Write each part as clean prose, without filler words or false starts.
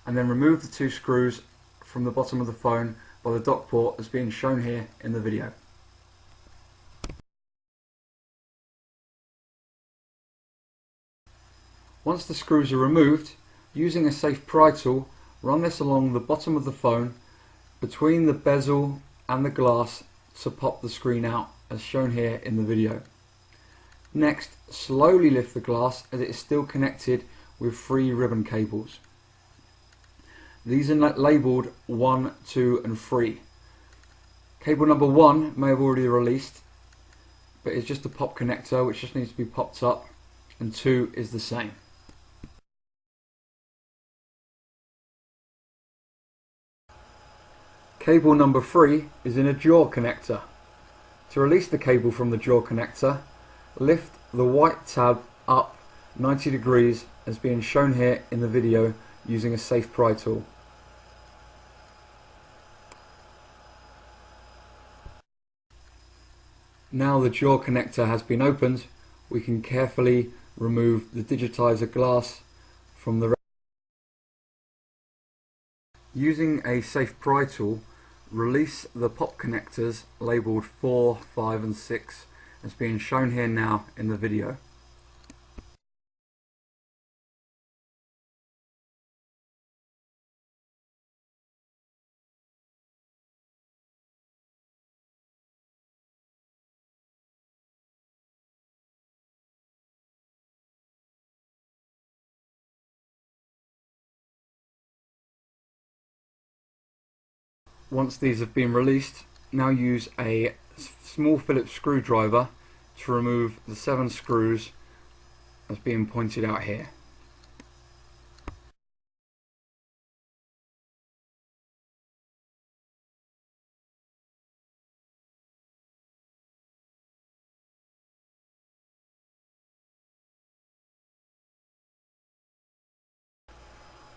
and then remove the two screws from the bottom of the phone by the dock port as being shown here in the video. Once the screws are removed, using a safe pry tool, run this along the bottom of the phone between the bezel and the glass to pop the screen out as shown here in the video. Next, slowly lift the glass as it is still connected with 3 ribbon cables. These are labelled 1, 2 and 3. Cable number 1 may have already released, but it's just a pop connector which just needs to be popped up, and 2 is the same. Cable number 3 is in a jaw connector. To release the cable from the jaw connector, lift the white tab up 90 degrees as being shown here in the video using a safe pry tool. Now the jaw connector has been opened, we can carefully remove the digitizer glass from the. Using a safe pry tool, release the pop connectors labelled 4, 5 and 6 as being shown here now in the video. Once these have been released, now use a small Phillips screwdriver to remove the 7 screws as being pointed out here.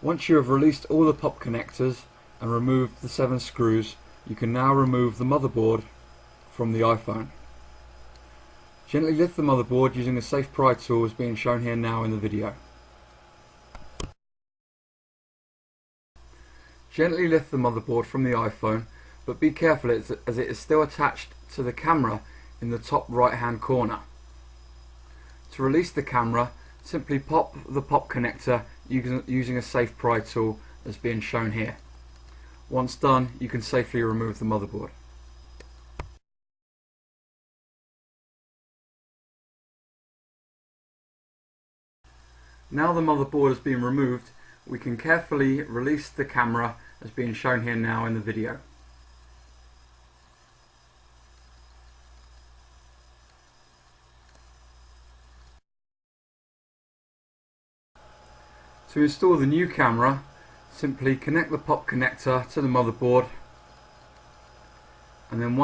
Once you have released all the pop connectors and removed the 7 screws, you can now remove the motherboard from the iPhone. Gently lift the motherboard using a safe pry tool as being shown here now in the video. Gently lift the motherboard from the iPhone, but be careful as it is still attached to the camera in the top right hand corner. To release the camera, simply pop the pop connector using a safe pry tool as being shown here. Once done, you can safely remove the motherboard. Now the motherboard has been removed, we can carefully release the camera as being shown here now in the video. To install the new camera, simply connect the pop connector to the motherboard, and then